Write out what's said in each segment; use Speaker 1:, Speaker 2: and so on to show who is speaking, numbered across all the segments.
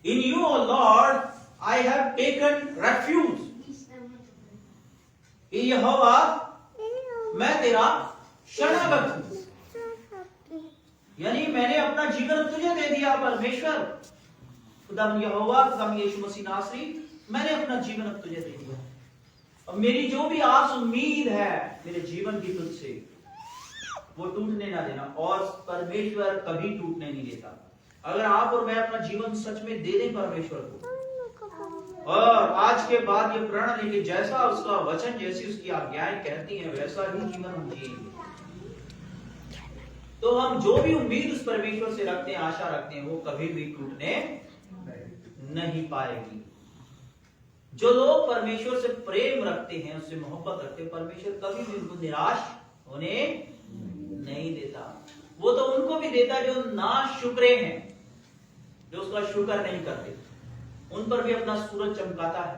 Speaker 1: In you, O Lord, I have taken refuge. यहोवा, मैं तेरा शरणागत हूं। यानी मैंने अपना जीवन तुझे दे दिया परमेश्वर। खुदावन यहोवा, खुदावन यीशु मसीह नासरी, मैंने अपना जीवन अब तुझे दे दिया। अब मेरी जो भी आस उम्मीद है मेरे जीवन की तुझसे, वो टूटने ना देना। और परमेश्वर कभी टूटने नहीं देता। अगर आप और मैं अपना जीवन सच में दे दें परमेश्वर को, और आज के बाद ये प्रण लें कि जैसा उसका वचन, जैसी उसकी आज्ञाएं कहती हैं, वैसा ही जीवन हम जिएंगे, तो हम जो भी उम्मीद उस परमेश्वर से रखते हैं, आशा रखते हैं, वो कभी भी टूटने नहीं पाएगी। जो लोग परमेश्वर से प्रेम रखते हैं, उससे मोहब्बत रखते हैं, परमेश्वर कभी भी उनको निराश होने नहीं देता। वो तो उनको भी देता है जो ना शुक्रे हैं, जो उसका शुक्र नहीं करते। उन पर भी अपना सूरज चमकाता है,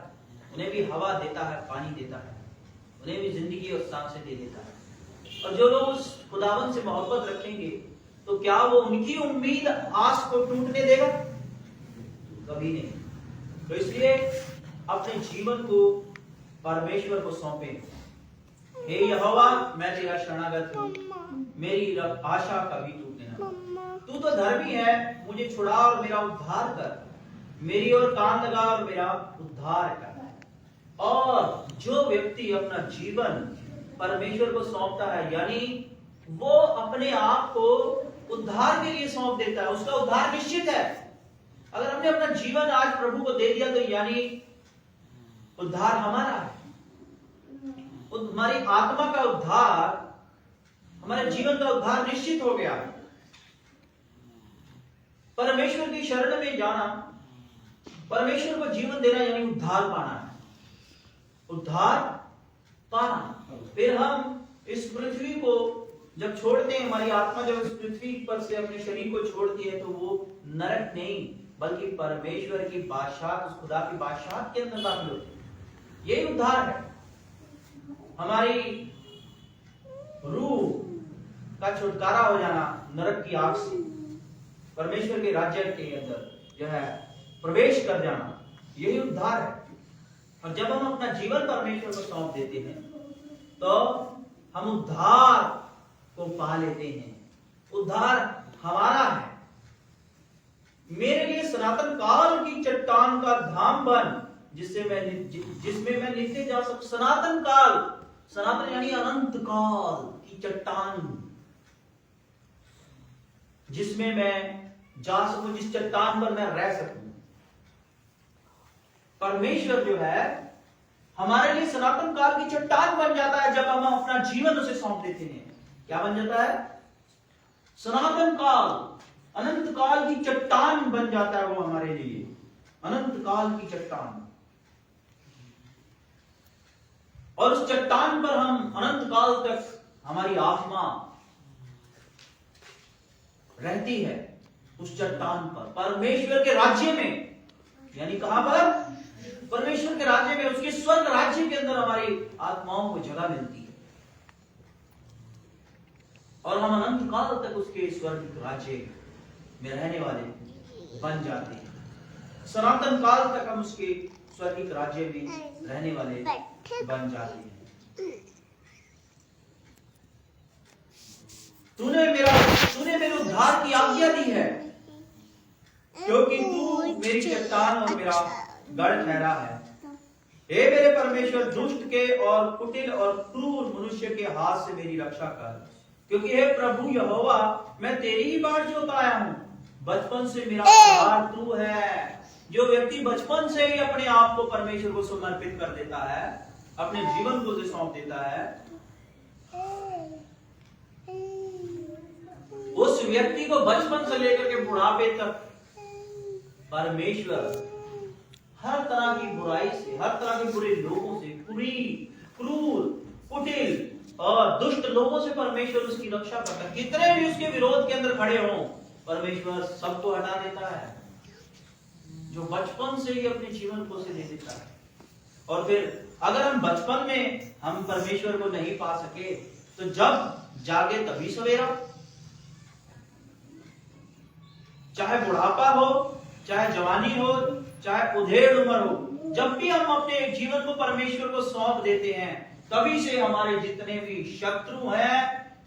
Speaker 1: उन्हें भी हवा देता है, पानी देता है, उन्हें भी जिंदगी और सांसें दे देता है। और जो लोग उस खुदावन से मोहब्बत रखेंगे, तो क्या वो उनकी उम्मीद, आस को टूटने देगा? कभी नहीं। तो इसलिए अपने जीवन को परमेश्वर को सौंपे। हे यहोवा, मैं तेरा शरणागत हूं, मेरी आशा कभी टूटने ना। तू तो धर्मी है, मुझे छुड़ा और मेरा उद्धार कर, मेरी ओर कान लगा और मेरा उद्धार कर। और जो व्यक्ति अपना जीवन परमेश्वर को सौंपता है, यानी वो अपने आप को उद्धार के लिए सौंप देता है, उसका उद्धार निश्चित है। अगर हमने अपना जीवन आज प्रभु को दे दिया, तो यानी उद्धार हमारा है। हमारी आत्मा का उद्धार, हमारे जीवन का उद्धार निश्चित हो गया। परमेश्वर की शरण में जाना, परमेश्वर को जीवन देना, यानी उद्धार पाना है। उद्धार पाना। फिर हम इस पृथ्वी को जब छोड़ते हैं, हमारी आत्मा जब इस पृथ्वी पर से अपने शरीर को छोड़ती है, तो वो नरक नहीं बल्कि परमेश्वर की बादशाह, उस खुदा की बादशाह के अंदर दाखिल होती है। यही उद्धार है। हमारी रूह का छुटकारा हो जाना नरक की आग से, परमेश्वर के राज्य के अंदर जो है प्रवेश कर जाना, यही उद्धार है। और जब हम अपना जीवन परमेश्वर को सौंप देते हैं, तो हम उद्धार को पा लेते हैं। उद्धार हमारा है। मेरे लिए सनातन काल की चट्टान का धाम बन, जिसमें मैं नित्य जा सकूं। सनातन काल, सनातन यानी अनंत काल की चट्टान, जिसमें मैं जा सकूं, जिस चट्टान पर मैं रह सकूं। परमेश्वर जो है हमारे लिए सनातन काल की चट्टान बन जाता है जब हम अपना जीवन उसे सौंप देते हैं। क्या बन जाता है? सनातन काल, अनंत काल की चट्टान बन जाता है वो हमारे लिए, अनंत काल की चट्टान। और उस चट्टान पर हम अनंत काल तक, हमारी आत्मा रहती है उस चट्टान पर, परमेश्वर के राज्य में। यानी कहां पर? परमेश्वर के राज्य में, उसके स्वर्ग राज्य के अंदर हमारी आत्माओं को जगह मिलती है, और हम अनंत काल तक उसके स्वर्ग राज्य में रहने वाले बन जाते हैं। सनातन काल तक हम उसके स्वर्गिक राज्य में रहने वाले बन जाते हैं। तूने मेरे उद्धार की आज्ञा दी है, क्योंकि तू मेरी चट्टान और मेरा गढ़ ठहरा है। हे मेरे परमेश्वर, दुष्ट के और कुटिल और क्रूर मनुष्य के हाथ से मेरी रक्षा कर, क्योंकि हे प्रभु यहोवा, मैं तेरी ही बाट जोता आया हूं। बचपन से मेरा आधार तू है। जो व्यक्ति बचपन से ही अपने आप को परमेश्वर को समर्पित कर देता है, अपने जीवन को उसे सौंप देता है, उस व्यक्ति को बचपन से लेकर के बुढ़ापे तक परमेश्वर हर तरह की बुराई से, हर तरह के बुरे लोगों से, क्रूर, कुटिल और दुष्ट लोगों से परमेश्वर उसकी रक्षा करता है। कितने भी उसके विरोध के अंदर खड़े हों, परमेश्वर सबको हटा देता है। जो बचपन से ही अपने जीवन को उसे दे देता है। और फिर अगर हम बचपन में हम परमेश्वर को नहीं पा सके, तो जब जागे तभी सवेरा, चाहे बुढ़ापा हो, चाहे जवानी हो, चाहे उधेड़ उम्र हो, जब भी हम अपने जीवन को परमेश्वर को सौंप देते हैं, तभी से हमारे जितने भी शत्रु हैं,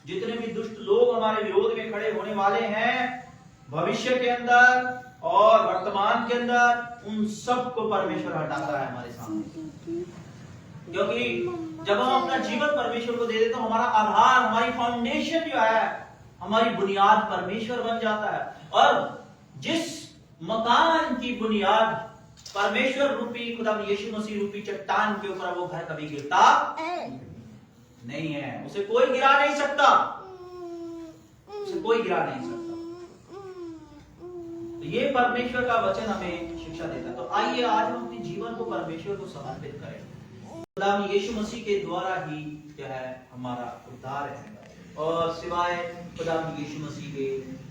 Speaker 1: जितने भी दुष्ट लोग हमारे विरोध में खड़े होने वाले हैं, भविष्य के अंदर और वर्तमान के अंदर, उन सबको परमेश्वर हटाता है हमारे सामने। क्योंकि जब हम अपना जीवन परमेश्वर को दे देते, तो हमारा आधार, हमारी फाउंडेशन जो है, हमारी बुनियाद परमेश्वर बन जाता है। और जिस मकान की बुनियाद परमेश्वर रूपी खुदा यीशु मसीह रूपी चट्टान के ऊपर, वो घर कभी गिरता नहीं है, उसे कोई गिरा नहीं सकता, उसे कोई गिरा नहीं सकता। तो ये परमेश्वर का वचन हमें शिक्षा देता है। तो आइए आज हम अपने जीवन को परमेश्वर को समर्पित करें। खुदा यीशु मसीह के द्वारा ही जो है हमारा उद्धार है, और सिवाय खुदा यीशु मसीह के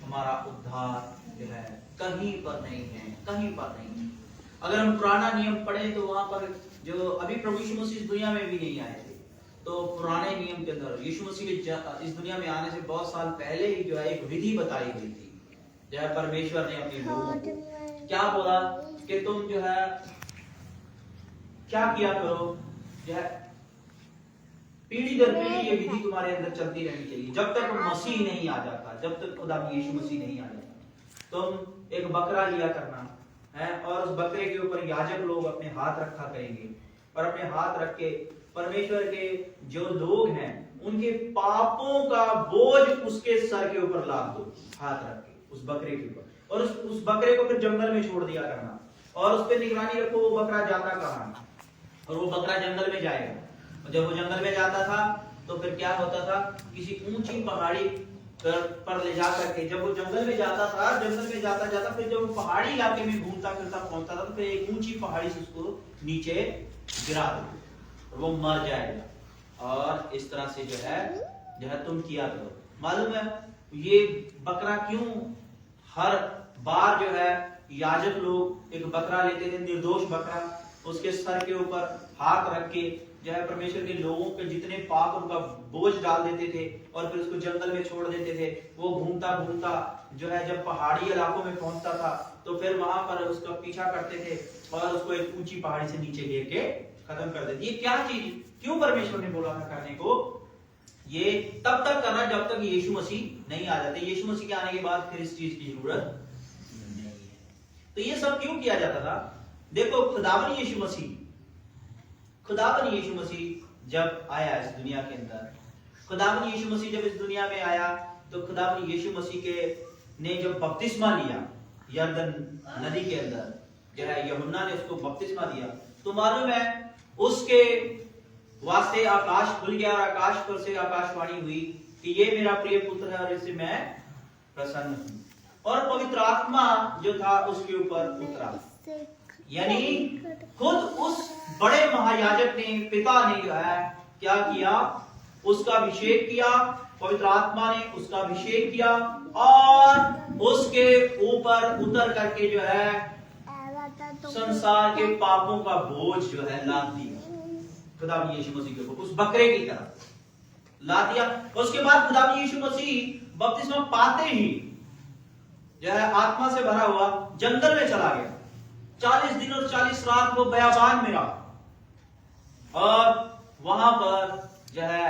Speaker 1: हमारा उद्धार जो है कहीं पर नहीं है, कहीं पर नहीं है। अगर हम पुराना नियम पढ़ें तो वहां पर जो अभी प्रभु यीशु मसीह इस दुनिया में भी नहीं आए थे, तो पुराने नियम के अंदर यीशु मसीह के इस दुनिया में आने से बहुत साल पहले ही जो है एक विधि बताई गई थी। जो है परमेश्वर ने अपने लोगों को क्या बोला कि तुम जो है क्या किया करो, जो है पीढ़ी दर पीढ़ी ये विधि तुम्हारे अंदर चलती रहनी चाहिए, जब तक मसीह नहीं आ जाता, जब तक खुदा यीशु मसीह नहीं आ जाता। तुम एक बकरा लिया करना है, और उस बकरे के ऊपर याजक लोग अपने हाथ रखा करेंगे, और अपने हाथ रख के परमेश्वर के जो लोग हैं उनके पापों का बोझ उसके सर के ऊपर लाद दो, हाथ रख के उस बकरे के ऊपर, और उस बकरे को फिर जंगल में छोड़ दिया करना, और उस पर निगरानी रखो वो बकरा जाता कहाँ, और वो बकरा जंगल में जाएगा। और जब वो जंगल में जाता था तो फिर क्या होता था, किसी ऊंची पहाड़ी पर ले जा करके, जब वो जंगल में जाता था, जंगल में जाता जाता फिर जब वो पहाड़ी इलाके में घूमता फिरता पहुंचता था, तो फिर एक ऊंची पहाड़ी से उसको नीचे गिरा दो, वो मर जाएगा। और इस तरह से जो है तुम किया करो। मालूम है ये बकरा क्यों हर बार जो है याजक लोग एक बकरा लेते थे, निर्दोष बकरा, उसके सर के ऊपर हाथ रख के जो है परमेश्वर के लोगों के जितने पाप उनका बोझ डाल देते थे, और फिर उसको जंगल में छोड़ देते थे। वो घूमता घूमता जो है जब पहाड़ी इलाकों में पहुंचता था तो फिर वहां पर उसका पीछा करते थे और उसको एक ऊंची पहाड़ी से नीचे गिर के खत्म कर देते। ये क्या चीज, क्यों परमेश्वर ने बोला था करने को? ये तब तक करना जब तक यीशु मसीह नहीं आ जाते। यीशु मसीह के आने के बाद फिर इस चीज की जरूरत नहीं है। तो ये सब क्यों किया जाता था? देखो खुदावन यीशु मसीह जब आया इस दुनिया के अंदर, खुदावन यीशु मसीह जब इस दुनिया में आया, तो खुदावन यीशु मसीह के ने जब बपतिस्मा लिया यरदन नदी के अंदर, जो है यूहन्ना ने उसको बपतिस्मा दिया, तो मालूम है उसके वास्ते आकाश खुल गया, और आकाश पर से आकाशवाणी हुई कि ये मेरा प्रिय पुत्र है और इससे मैं प्रसन्न हूं। और पवित्र आत्मा जो था उसके ऊपर उतरा, यानी खुद उस बड़े महायाजक ने, पिता ने जो है क्या किया, उसका अभिषेक किया, पवित्र आत्मा ने उसका अभिषेक किया, और उसके ऊपर उतर करके जो है संसार के पापों का बोझ जो है लाद दिया खुदा यीशु मसीह के ऊपर, उस बकरे की तरह ला दिया। उसके बाद खुदा यीशु मसीह बपतिस्मा पाते ही जो है आत्मा से भरा हुआ जंगल में चला गया। 40 दिन और 40 रात वो बयाबान में रहा, और वहां पर जो है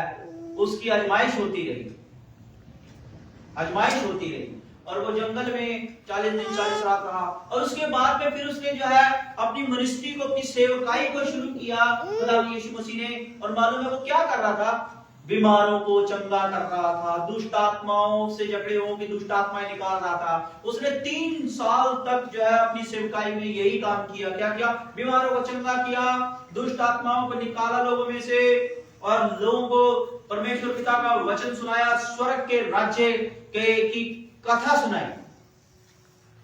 Speaker 1: उसकी आजमाइश होती रही, और वो जंगल में 40 दिन 40 रात रहा। और उसके बाद में फिर उसने जो है अपनी मिनिस्ट्री को, अपनी सेवकाई को शुरू किया खुदा यीशु मसीह ने। और मालूम है वो क्या कर रहा था? बीमारों को चंगा कर रहा था, दुष्ट आत्माओं से जकड़े हुओं की दुष्ट आत्माएं निकाल रहा था। उसने 3 साल तक जो है अपनी सेवकाई में यही काम किया। क्या किया? बीमारों को चंगा किया, दुष्ट आत्माओं को निकाला लोगों में से, और लोगों को परमेश्वर पिता का वचन सुनाया, स्वर्ग के राज्य की कथा सुनाई,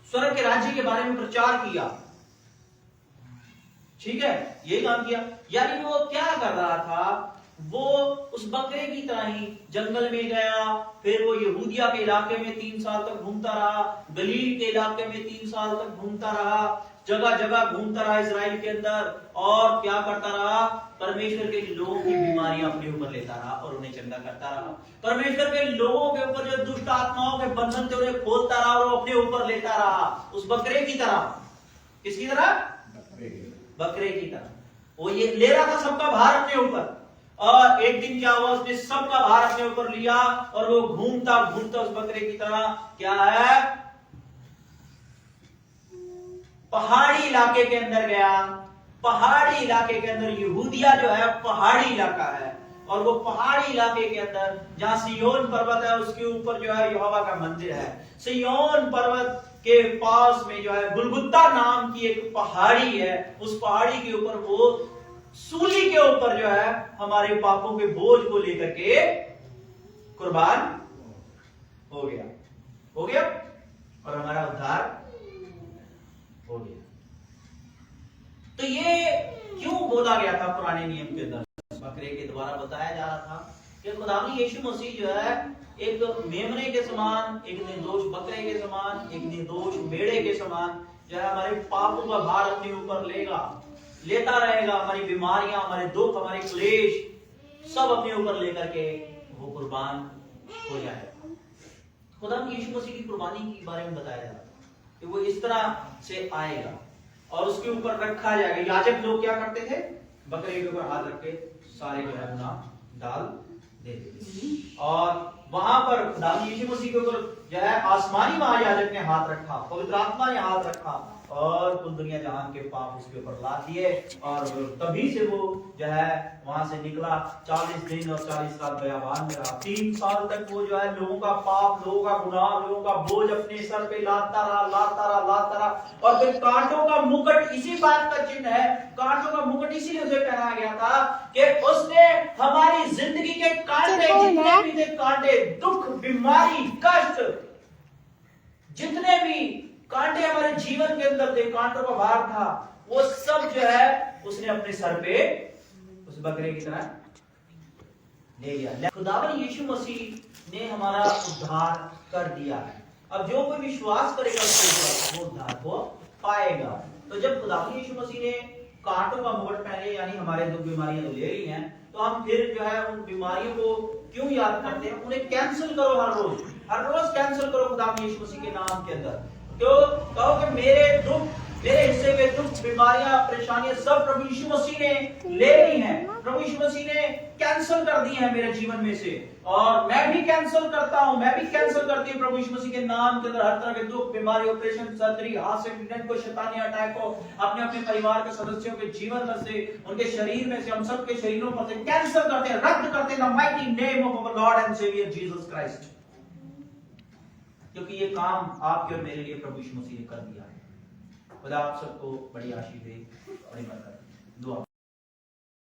Speaker 1: स्वर्ग के राज्य के बारे में प्रचार किया। ठीक है, यही काम किया। यानी वो क्या कर रहा था? वो उस बकरे की तरह ही जंगल में गया, फिर वो यहूदिया के इलाके में 3 साल तक घूमता रहा, गलील के इलाके में 3 साल तक घूमता रहा, जगह जगह घूमता रहा इजराइल के अंदर, और क्या करता रहा? परमेश्वर के लोगों की बीमारियां अपने ऊपर लेता रहा और उन्हें चंगा करता रहा। परमेश्वर के लोगों के ऊपर जो दुष्ट आत्माओं के बंधन थे उन्हें खोलता रहा और अपने ऊपर लेता रहा, उस बकरे की तरह। किसकी तरह? बकरे की तरह। वो ये ले रहा था सबका भार अपने ऊपर, और एक दिन क्या हुआ, उसने सबका भार अपने ऊपर लिया और वो घूमता घूमता उस बकरे की तरह क्या है, पहाड़ी इलाके के अंदर गया। पहाड़ी इलाके के अंदर, यहूदिया जो है पहाड़ी इलाका है, और वो पहाड़ी इलाके के अंदर जहां सिय्योन पर्वत है उसके ऊपर जो है यहोवा का मंदिर है। सिय्योन पर्वत के पास में जो है गुलगुता नाम की एक पहाड़ी है, उस पहाड़ी के ऊपर वो सूली के ऊपर जो है हमारे पापों के बोझ को लेकर के कुर्बान हो गया और हमारा उद्धार हो गया। तो ये क्यों बोला गया था पुराने नियम के अंदर? बकरे के द्वारा बताया जा रहा था कि खुदावंद यीशु मसीह जो है एक मेमने के समान, एक निर्दोष बकरे के समान, एक निर्दोष मेढ़े के समान जो है हमारे पापों का भार अपने ऊपर लेता रहेगा। हमारी बीमारियां, हमारे दुख, हमारे क्लेश सब अपने ऊपर लेकर के वो कुर्बान हो जाएगा। खुदावंद यीशु मसीह की कुर्बानी के बारे में बताया जा रहा था कि वो इस तरह से आएगा और उसके ऊपर रखा जाएगा। याजक लोग क्या करते थे? बकरे के ऊपर हाथ रख के सारे जो है गुनाह डाल देते थे, और वहां पर खुदावंद यीशु मसीह के ऊपर जो है आसमानी महायाजक ने हाथ रखा, पवित्र आत्मा ने हाथ रखा और कुल दुनिया जहां के पाप उसके ऊपर ला दिए, और तभी से वो जो है वहां से निकला। 40 दिन और 40 रात बयाबान में रहा। 3 साल तक वो जो है लोगों का पाप, लोगों का गुनाह, लोगों का बोझ अपने सर पे लाता रहा। और फिर कांटों का मुकुट इसी बात का चिन्ह है, कांटों का मुकुट इसीलिए उसे पहनाया गया था कि उसने हमारी जिंदगी के कांटे, जितने भी थे कांटे, दुख, बीमारी, कष्ट, जितने भी कांटे हमारे जीवन के अंदर थे, कांटों का भार था, वो सब जो है उसने अपने सर पे उस बकरे की तरह ले लिया। खुदावंद यीशु मसीह ने हमारा उद्धार कर दिया है। अब जो कोई विश्वास करेगा उसके ऊपर वो उद्धार को पाएगा। तो जब खुदावंद यीशु मसीह ने कांटों का मुकुट पहने, यानी हमारे दुख बीमारियां तो ले ली हैं, तो हम फिर जो है उन बीमारियों को क्यों याद करते हैं? उन्हें कैंसिल करो हर रोज कैंसिल करो खुदावंद यीशु मसीह के नाम के अंदर। तो कहो कि मेरे दुख, मेरे हिस्से के दुख, बीमारियां, परेशानियां सब प्रभु यीशु मसीह ने ले ली हैं, प्रभु यीशु मसीह ने कैंसिल कर दी है मेरे जीवन में से, और मैं भी कैंसिल करता हूं, मैं भी कैंसिल करती हूं प्रभु यीशु मसीह के नाम के अंदर हर तरह के दुख, बीमारी, ऑपरेशन, सर्जरी, हार्ट एक्सीडेंट को, शैतानी अटैक को अपने अपने परिवार के सदस्यों के जीवन में से, उनके शरीर में से, हम सब के शरीरों पर से कैंसिल करते हैं, रद्द करते हैं, the mighty name of our Lord and Saviour Jesus Christ. क्योंकि ये काम आपके और मेरे लिए प्रभु यीशु मसीह ने कर दिया है। खुदा आप सबको बड़ी आशीष दे, बड़ी बरकत। दुआ।